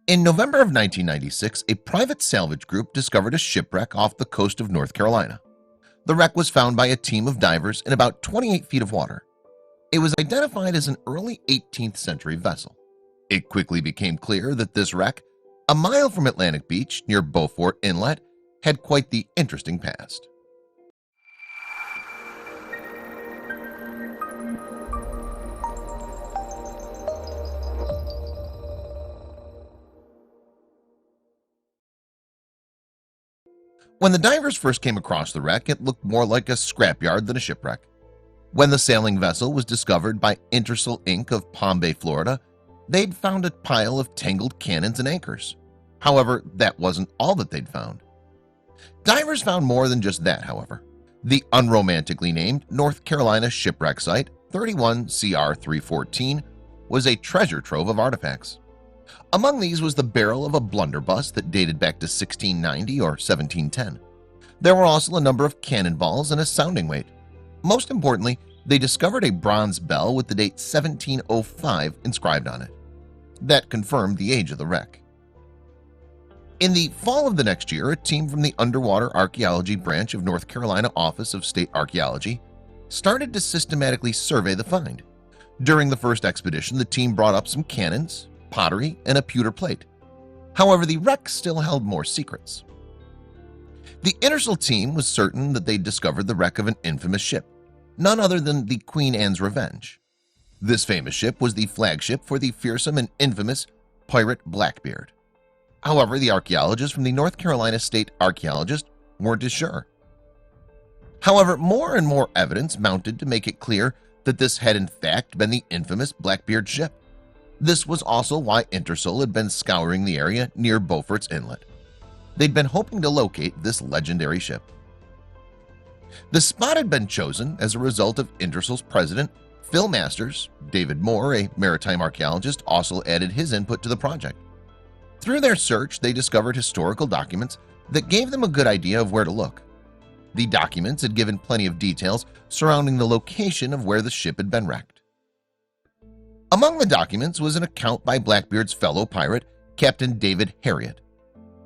In November of 1996, a private salvage group discovered a shipwreck off the coast of North Carolina. The wreck was found by a team of divers in about 28 feet of water. It was identified as an early 18th century vessel. It quickly became clear that this wreck, a mile from Atlantic Beach near Beaufort Inlet, had quite the interesting past. When the divers first came across the wreck, it looked more like a scrapyard than a shipwreck. When the sailing vessel was discovered by Intersal Inc. of Palm Bay, Florida, they'd found a pile of tangled cannons and anchors. However, that wasn't all that they'd found. Divers found more than just that, however. The unromantically named North Carolina Shipwreck Site 31 CR 314 was a treasure trove of artifacts. Among these was the barrel of a blunderbuss that dated back to 1690 or 1710. There were also a number of cannonballs and a sounding weight. Most importantly, they discovered a bronze bell with the date 1705 inscribed on it. That confirmed the age of the wreck. In the fall of the next year, a team from the Underwater Archaeology Branch of North Carolina Office of State Archaeology started to systematically survey the find. During the first expedition, the team brought up some cannons, pottery, and a pewter plate. However, the wreck still held more secrets. The Intersal team was certain that they'd discovered the wreck of an infamous ship, none other than the Queen Anne's Revenge. This famous ship was the flagship for the fearsome and infamous pirate Blackbeard. However, the archaeologists from the North Carolina State Archaeologist weren't as sure. However, more and more evidence mounted to make it clear that this had in fact been the infamous Blackbeard ship. This was also why Intersal had been scouring the area near Beaufort's Inlet. They'd been hoping to locate this legendary ship. The spot had been chosen as a result of Intersal's president, Phil Masters. David Moore, a maritime archaeologist, also added his input to the project. Through their search, they discovered historical documents that gave them a good idea of where to look. The documents had given plenty of details surrounding the location of where the ship had been wrecked. Among the documents was an account by Blackbeard's fellow pirate, Captain David Harriet.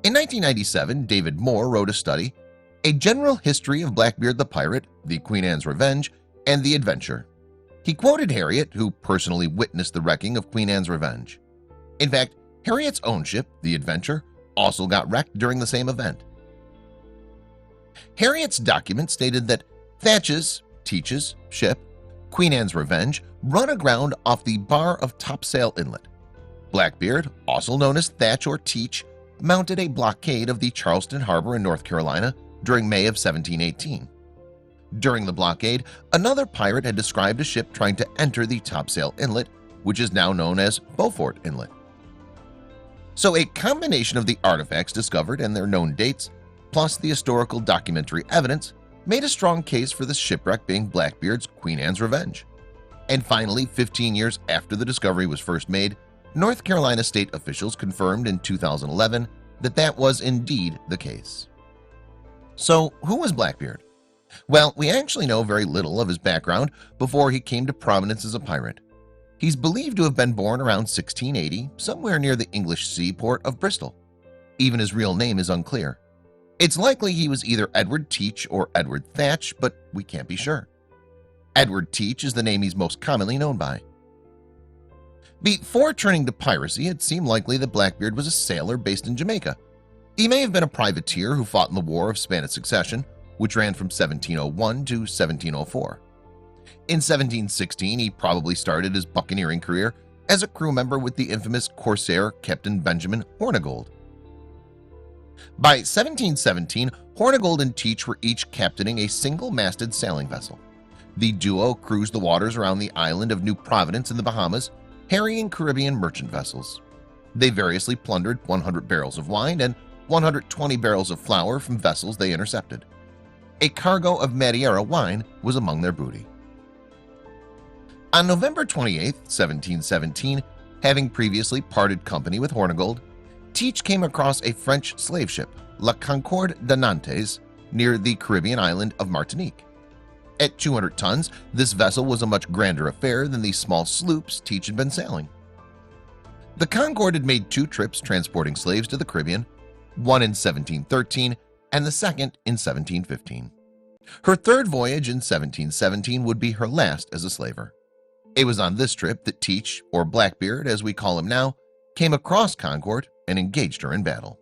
In 1997, David Moore wrote a study, A General History of Blackbeard the Pirate, the Queen Anne's Revenge, and the Adventure. He quoted Harriet, who personally witnessed the wrecking of Queen Anne's Revenge. In fact, Harriet's own ship, the Adventure, also got wrecked during the same event. Harriet's document stated that Teach's ship, Queen Anne's Revenge, run aground off the bar of Topsail Inlet. Blackbeard, also known as Thatch or Teach, mounted a blockade of the Charleston Harbor in North Carolina during May of 1718. During the blockade, another pirate had described a ship trying to enter the Topsail Inlet, which is now known as Beaufort Inlet. So a combination of the artifacts discovered and their known dates, plus the historical documentary evidence, made a strong case for the shipwreck being Blackbeard's Queen Anne's Revenge. And finally, 15 years after the discovery was first made, North Carolina state officials confirmed in 2011 that that was indeed the case. So, who was Blackbeard? Well, we actually know very little of his background before he came to prominence as a pirate. He's believed to have been born around 1680, somewhere near the English seaport of Bristol. Even his real name is unclear. It's likely he was either Edward Teach or Edward Thatch, but we can't be sure. Edward Teach is the name he's most commonly known by. Before turning to piracy, it seemed likely that Blackbeard was a sailor based in Jamaica. He may have been a privateer who fought in the War of Spanish Succession, which ran from 1701 to 1704. In 1716, he probably started his buccaneering career as a crew member with the infamous corsair Captain Benjamin Hornigold. By 1717, Hornigold and Teach were each captaining a single-masted sailing vessel. The duo cruised the waters around the island of New Providence in the Bahamas, harrying Caribbean merchant vessels. They variously plundered 100 barrels of wine and 120 barrels of flour from vessels they intercepted. A cargo of Madeira wine was among their booty. On November 28, 1717, having previously parted company with Hornigold, Teach came across a French slave ship, La Concorde de Nantes, near the Caribbean island of Martinique. At 200 tons, this vessel was a much grander affair than the small sloops Teach had been sailing. The Concord had made 2 trips transporting slaves to the Caribbean, one in 1713 and the second in 1715. Her 3rd voyage in 1717 would be her last as a slaver. It was on this trip that Teach, or Blackbeard as we call him now, came across Concord and engaged her in battle.